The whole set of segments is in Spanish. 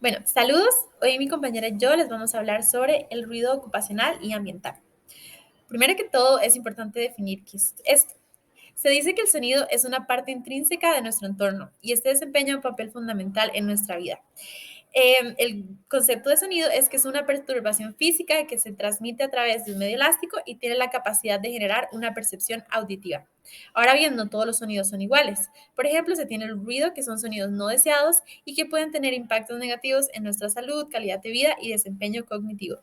Bueno, saludos. Hoy mi compañera y yo les vamos a hablar sobre el ruido ocupacional y ambiental. Primero que todo, es importante definir qué es esto. Se dice que el sonido es una parte intrínseca de nuestro entorno y este desempeña un papel fundamental en nuestra vida. El concepto de sonido es que es una perturbación física que se transmite a través de un medio elástico y tiene la capacidad de generar una percepción auditiva. Ahora bien, no todos los sonidos son iguales. Por ejemplo, se tiene el ruido, que son sonidos no deseados y que pueden tener impactos negativos en nuestra salud, calidad de vida y desempeño cognitivo.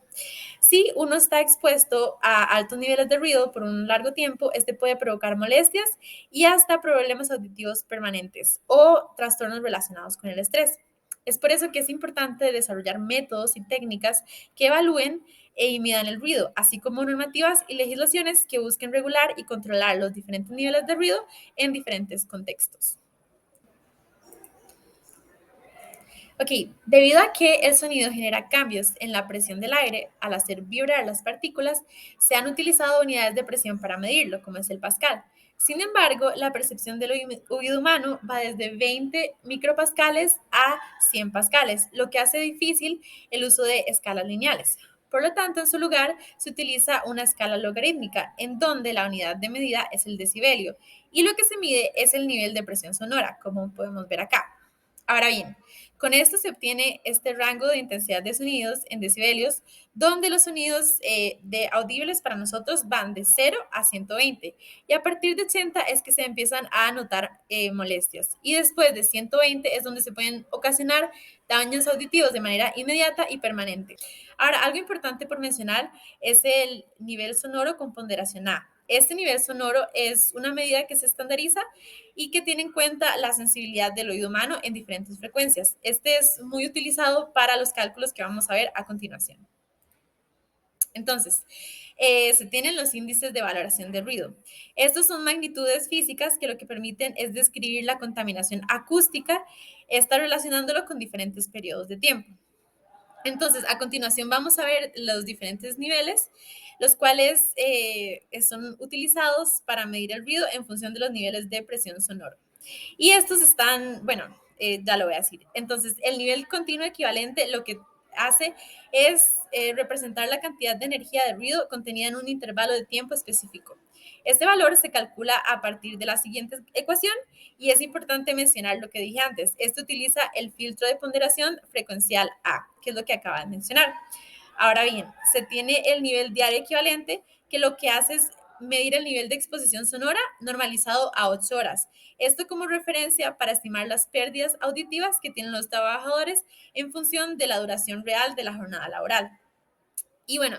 Si uno está expuesto a altos niveles de ruido por un largo tiempo, este puede provocar molestias y hasta problemas auditivos permanentes o trastornos relacionados con el estrés. Es por eso que es importante desarrollar métodos y técnicas que evalúen y midan el ruido, así como normativas y legislaciones que busquen regular y controlar los diferentes niveles de ruido en diferentes contextos. Ok, debido a que el sonido genera cambios en la presión del aire al hacer vibrar las partículas, se han utilizado unidades de presión para medirlo, como es el pascal. Sin embargo, la percepción del oído humano va desde 20 micropascales a 100 pascales, lo que hace difícil el uso de escalas lineales. Por lo tanto, en su lugar se utiliza una escala logarítmica, en donde la unidad de medida es el decibelio, y lo que se mide es el nivel de presión sonora, como podemos ver acá. Ahora bien, con esto se obtiene este rango de intensidad de sonidos en decibelios, donde los sonidos de audibles para nosotros van de 0 a 120, y a partir de 80 es que se empiezan a notar molestias, y después de 120 es donde se pueden ocasionar daños auditivos de manera inmediata y permanente. Ahora, algo importante por mencionar es el nivel sonoro con ponderación A. Este nivel sonoro es una medida que se estandariza y que tiene en cuenta la sensibilidad del oído humano en diferentes frecuencias. Este es muy utilizado para los cálculos que vamos a ver a continuación. Entonces, se tienen los índices de valoración de ruido. Estos son magnitudes físicas que lo que permiten es describir la contaminación acústica, está relacionándolo con diferentes periodos de tiempo. Entonces, a continuación vamos a ver los diferentes niveles, los cuales son utilizados para medir el ruido en función de los niveles de presión sonora. Y estos están, bueno, ya lo voy a decir. Entonces, el nivel continuo equivalente lo que hace es representar la cantidad de energía de ruido contenida en un intervalo de tiempo específico. Este valor se calcula a partir de la siguiente ecuación y es importante mencionar lo que dije antes. Esto utiliza el filtro de ponderación frecuencial A, que es lo que acaba de mencionar. Ahora bien, se tiene el nivel diario equivalente, que lo que hace es medir el nivel de exposición sonora normalizado a 8 horas. Esto como referencia para estimar las pérdidas auditivas que tienen los trabajadores en función de la duración real de la jornada laboral. Y bueno,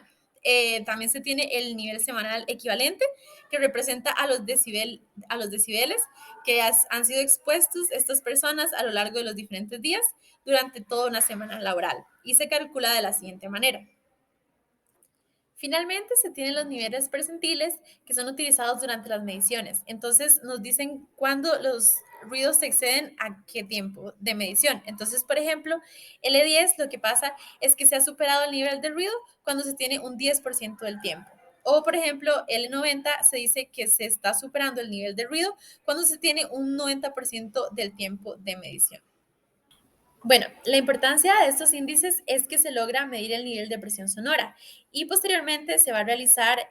también se tiene el nivel semanal equivalente, que representa a los decibeles que han sido expuestos estas personas a lo largo de los diferentes días durante toda una semana laboral. Y se calcula de la siguiente manera. Finalmente, se tienen los niveles percentiles que son utilizados durante las mediciones. Entonces, nos dicen cuándo los ruidos se exceden a qué tiempo de medición. Entonces, por ejemplo, L10 lo que pasa es que se ha superado el nivel de ruido cuando se tiene un 10% del tiempo. O, por ejemplo, L90 se dice que se está superando el nivel de ruido cuando se tiene un 90% del tiempo de medición. Bueno, la importancia de estos índices es que se logra medir el nivel de presión sonora y posteriormente se va a realizar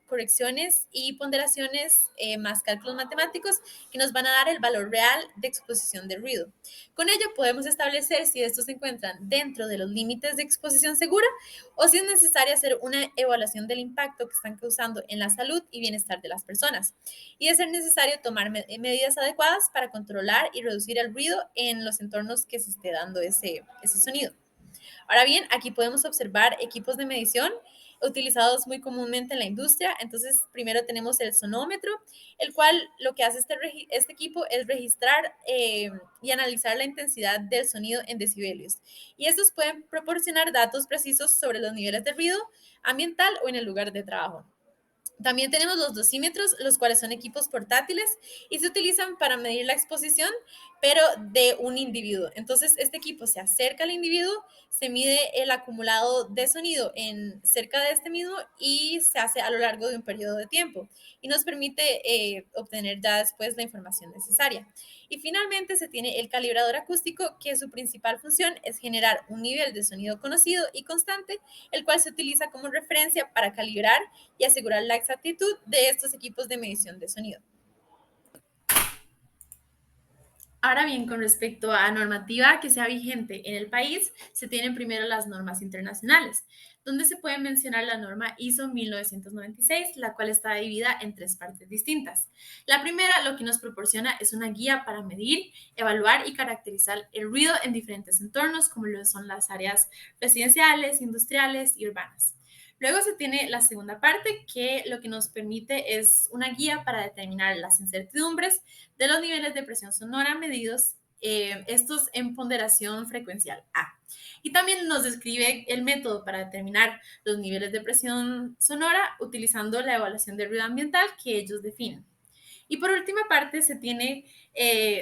correcciones y ponderaciones más cálculos matemáticos que nos van a dar el valor real de exposición de ruido. Con ello podemos establecer si estos se encuentran dentro de los límites de exposición segura o si es necesario hacer una evaluación del impacto que están causando en la salud y bienestar de las personas. Y de ser necesario tomar medidas adecuadas para controlar y reducir el ruido en los entornos que se esté dando ese sonido. Ahora bien, aquí podemos observar equipos de medición utilizados muy comúnmente en la industria. Entonces, primero tenemos el sonómetro, el cual lo que hace este equipo es registrar y analizar la intensidad del sonido en decibelios. Y estos pueden proporcionar datos precisos sobre los niveles de ruido ambiental o en el lugar de trabajo. También tenemos los dosímetros, los cuales son equipos portátiles y se utilizan para medir la exposición pero de un individuo. Entonces, este equipo se acerca al individuo, se mide el acumulado de sonido en cerca de este mismo y se hace a lo largo de un periodo de tiempo y nos permite obtener ya después la información necesaria. Y finalmente se tiene el calibrador acústico, que su principal función es generar un nivel de sonido conocido y constante, el cual se utiliza como referencia para calibrar y asegurar la exactitud de estos equipos de medición de sonido. Ahora bien, con respecto a normativa que sea vigente en el país, se tienen primero las normas internacionales, donde se puede mencionar la norma ISO 1996, la cual está dividida en tres partes distintas. La primera, lo que nos proporciona es una guía para medir, evaluar y caracterizar el ruido en diferentes entornos, como lo son las áreas residenciales, industriales y urbanas. Luego se tiene la segunda parte, que lo que nos permite es una guía para determinar las incertidumbres de los niveles de presión sonora medidos, estos en ponderación frecuencial A. Y también nos describe el método para determinar los niveles de presión sonora utilizando la evaluación de ruido ambiental que ellos definen. Y por última parte se tiene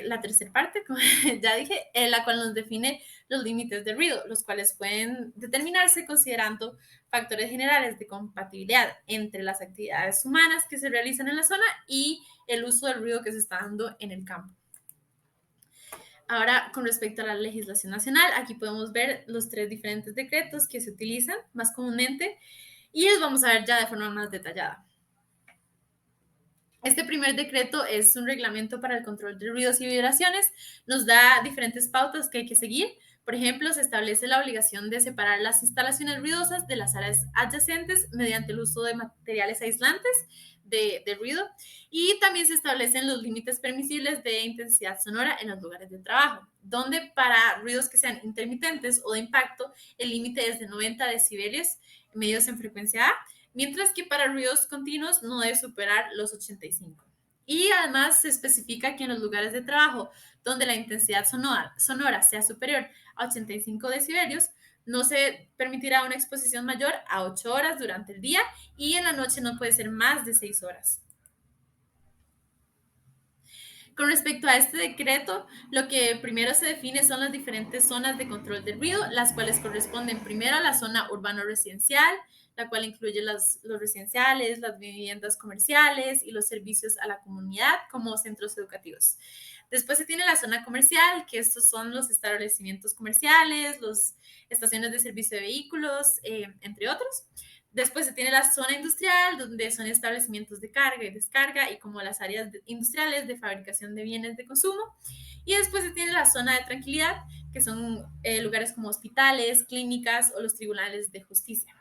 la tercera parte, como ya dije, la cual nos define los límites de ruido, los cuales pueden determinarse considerando factores generales de compatibilidad entre las actividades humanas que se realizan en la zona y el uso del ruido que se está dando en el campo. Ahora, con respecto a la legislación nacional, aquí podemos ver los tres diferentes decretos que se utilizan más comúnmente y los vamos a ver ya de forma más detallada. Este primer decreto es un reglamento para el control de ruidos y vibraciones. Nos da diferentes pautas que hay que seguir. Por ejemplo, se establece la obligación de separar las instalaciones ruidosas de las áreas adyacentes mediante el uso de materiales aislantes de ruido. Y también se establecen los límites permisibles de intensidad sonora en los lugares de trabajo, donde para ruidos que sean intermitentes o de impacto, el límite es de 90 decibelios medidos en frecuencia A, mientras que para ruidos continuos no debe superar los 85. Y además se especifica que en los lugares de trabajo donde la intensidad sonora sea superior a 85 decibelios, no se permitirá una exposición mayor a 8 horas durante el día y en la noche no puede ser más de 6 horas. Con respecto a este decreto, lo que primero se define son las diferentes zonas de control del ruido, las cuales corresponden primero a la zona urbano-residencial, la cual incluye los residenciales, las viviendas comerciales y los servicios a la comunidad como centros educativos. Después se tiene la zona comercial, que estos son los establecimientos comerciales, las estaciones de servicio de vehículos, entre otros. Después se tiene la zona industrial, donde son establecimientos de carga y descarga y como las áreas industriales de fabricación de bienes de consumo. Y después se tiene la zona de tranquilidad, que son lugares como hospitales, clínicas o los tribunales de justicia.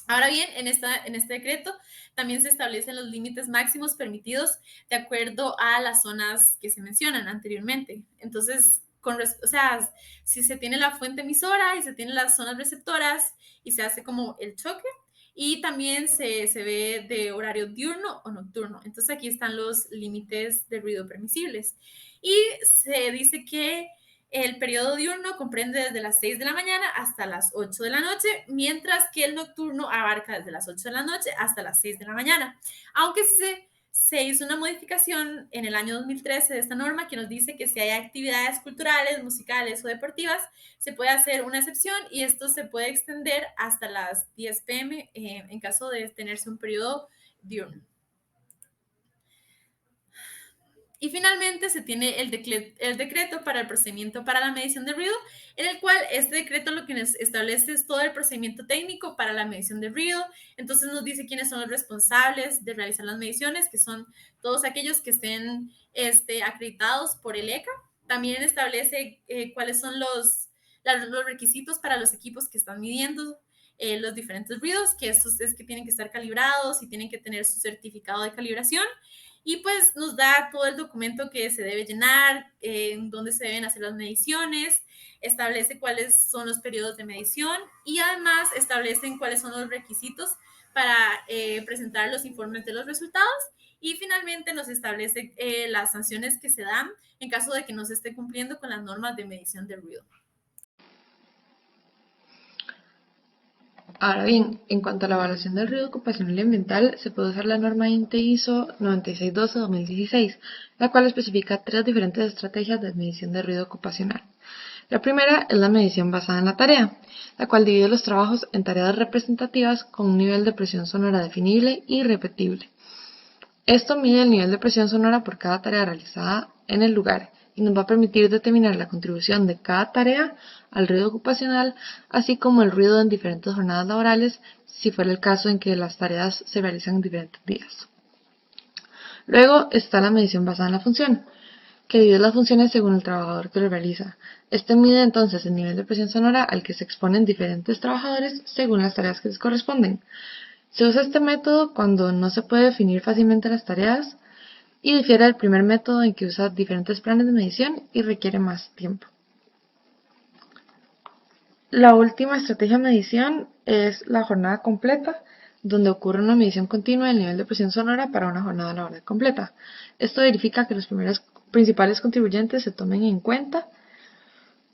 Ahora bien, en este decreto también se establecen los límites máximos permitidos de acuerdo a las zonas que se mencionan anteriormente. Entonces, o sea, si se tiene la fuente emisora y se tienen las zonas receptoras y se hace como el choque, y también se ve de horario diurno o nocturno. Entonces aquí están los límites de ruido permisibles. Y se dice que el periodo diurno comprende desde las 6 de la mañana hasta las 8 de la noche, mientras que el nocturno abarca desde las 8 de la noche hasta las 6 de la mañana. Aunque se hizo una modificación en el año 2013 de esta norma que nos dice que si hay actividades culturales, musicales o deportivas, se puede hacer una excepción y esto se puede extender hasta las 10 p.m. En caso de tenerse un periodo diurno. Y finalmente se tiene el decreto para el procedimiento para la medición de ruido, en el cual este decreto lo que nos establece es todo el procedimiento técnico para la medición de ruido. Entonces nos dice quiénes son los responsables de realizar las mediciones, que son todos aquellos que estén acreditados por el ECA. También establece cuáles son los requisitos para los equipos que están midiendo los diferentes ruidos, que estos es que tienen que estar calibrados y tienen que tener su certificado de calibración. Y pues nos da todo el documento que se debe llenar, en dónde se deben hacer las mediciones, establece cuáles son los periodos de medición y además establecen cuáles son los requisitos para presentar los informes de los resultados y finalmente nos establece las sanciones que se dan en caso de que no se esté cumpliendo con las normas de medición de ruido. Ahora bien, en cuanto a la evaluación del ruido ocupacional y ambiental, se puede usar la norma INTE ISO 9612-2016, la cual especifica tres diferentes estrategias de medición de ruido ocupacional. La primera es la medición basada en la tarea, la cual divide los trabajos en tareas representativas con un nivel de presión sonora definible y repetible. Esto mide el nivel de presión sonora por cada tarea realizada en el lugar y nos va a permitir determinar la contribución de cada tarea al ruido ocupacional, así como el ruido en diferentes jornadas laborales, si fuera el caso en que las tareas se realizan en diferentes días. Luego está la medición basada en la función, que divide las funciones según el trabajador que lo realiza. Este mide entonces el nivel de presión sonora al que se exponen diferentes trabajadores según las tareas que les corresponden. Se usa este método cuando no se puede definir fácilmente las tareas y difiere del primer método en que usa diferentes planes de medición y requiere más tiempo. La última estrategia de medición es la jornada completa, donde ocurre una medición continua del nivel de presión sonora para una jornada laboral completa. Esto verifica que los principales contribuyentes se tomen en cuenta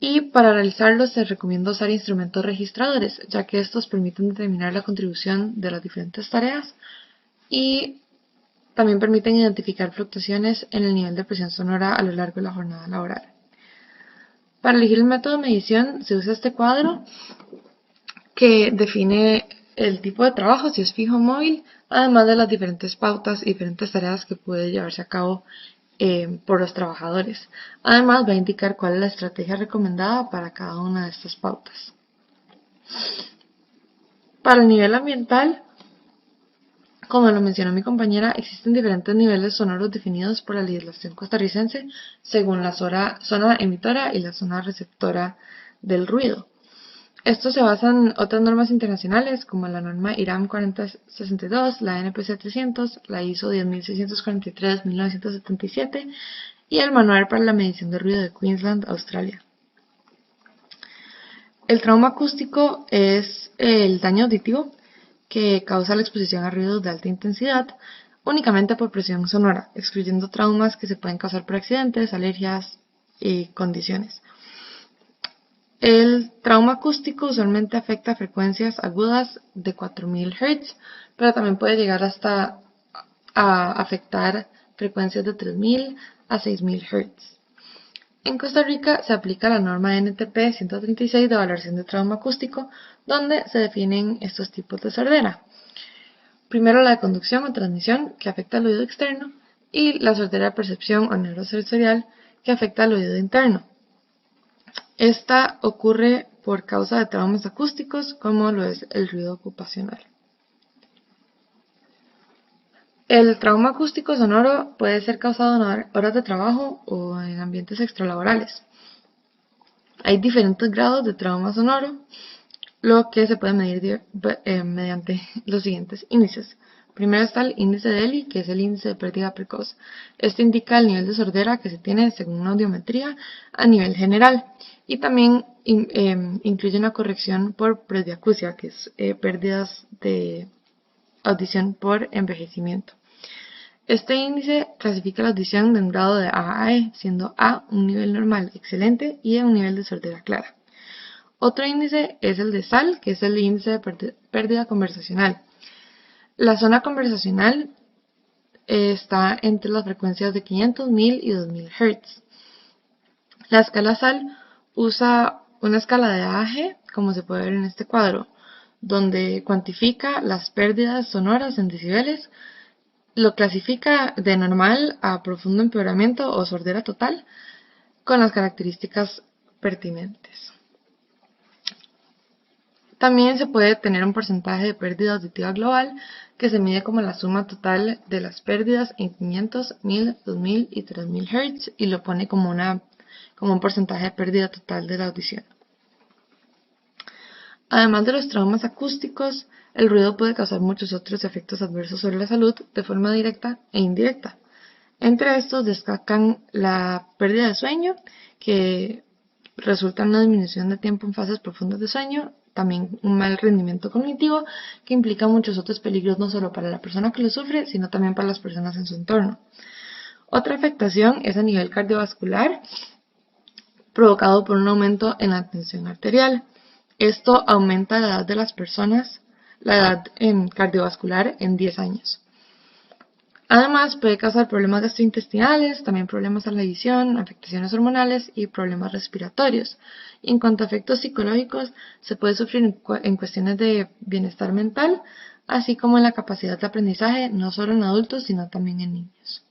y para realizarlo se recomienda usar instrumentos registradores, ya que estos permiten determinar la contribución de las diferentes tareas y también permiten identificar fluctuaciones en el nivel de presión sonora a lo largo de la jornada laboral. Para elegir el método de medición se usa este cuadro que define el tipo de trabajo, si es fijo o móvil, además de las diferentes pautas y diferentes tareas que puede llevarse a cabo por los trabajadores. Además va a indicar cuál es la estrategia recomendada para cada una de estas pautas. Para el nivel ambiental, como lo mencionó mi compañera, existen diferentes niveles sonoros definidos por la legislación costarricense según la zona emitora y la zona receptora del ruido. Esto se basa en otras normas internacionales como la norma IRAM 4062, la NPC 300, la ISO 10643-1977 y el Manual para la Medición de Ruido de Queensland, Australia. El trauma acústico es el daño auditivo que causa la exposición a ruidos de alta intensidad únicamente por presión sonora, excluyendo traumas que se pueden causar por accidentes, alergias y condiciones. El trauma acústico usualmente afecta frecuencias agudas de 4000 Hz, pero también puede llegar hasta a afectar frecuencias de 3000 a 6000 Hz. En Costa Rica se aplica la norma NTP 136 de valoración de trauma acústico, donde se definen estos tipos de sordera. Primero la de conducción o transmisión, que afecta al oído externo, y la sordera de percepción o neurosensorial, que afecta al oído interno. Esta ocurre por causa de traumas acústicos, como lo es el ruido ocupacional. El trauma acústico sonoro puede ser causado en horas de trabajo o en ambientes extralaborales. Hay diferentes grados de trauma sonoro, lo que se puede medir mediante los siguientes índices. Primero está el índice de Elie, que es el índice de pérdida precoz. Este indica el nivel de sordera que se tiene según una audiometría a nivel general y también incluye una corrección por presbiacusia, que es pérdidas de audición por envejecimiento. Este índice clasifica la audición de un grado de A a E, siendo A un nivel normal excelente y E un nivel de sordera clara. Otro índice es el de SAL, que es el índice de pérdida conversacional. La zona conversacional está entre las frecuencias de 500, 1000 y 2000 Hz. La escala SAL usa una escala de A a G, como se puede ver en este cuadro, donde cuantifica las pérdidas sonoras en decibeles, lo clasifica de normal a profundo empeoramiento o sordera total, con las características pertinentes. También se puede tener un porcentaje de pérdida auditiva global que se mide como la suma total de las pérdidas en 500, 1000, 2000 y 3000 Hz y lo pone como un porcentaje de pérdida total de la audición. Además de los traumas acústicos, el ruido puede causar muchos otros efectos adversos sobre la salud de forma directa e indirecta. Entre estos destacan la pérdida de sueño, que resulta en una disminución de tiempo en fases profundas de sueño, también un mal rendimiento cognitivo, que implica muchos otros peligros no solo para la persona que lo sufre, sino también para las personas en su entorno. Otra afectación es a nivel cardiovascular, provocado por un aumento en la tensión arterial. Esto aumenta la edad de las personas, la edad cardiovascular en 10 años. Además, puede causar problemas gastrointestinales, también problemas a la visión, afectaciones hormonales y problemas respiratorios. Y en cuanto a efectos psicológicos, se puede sufrir en cuestiones de bienestar mental, así como en la capacidad de aprendizaje, no solo en adultos, sino también en niños.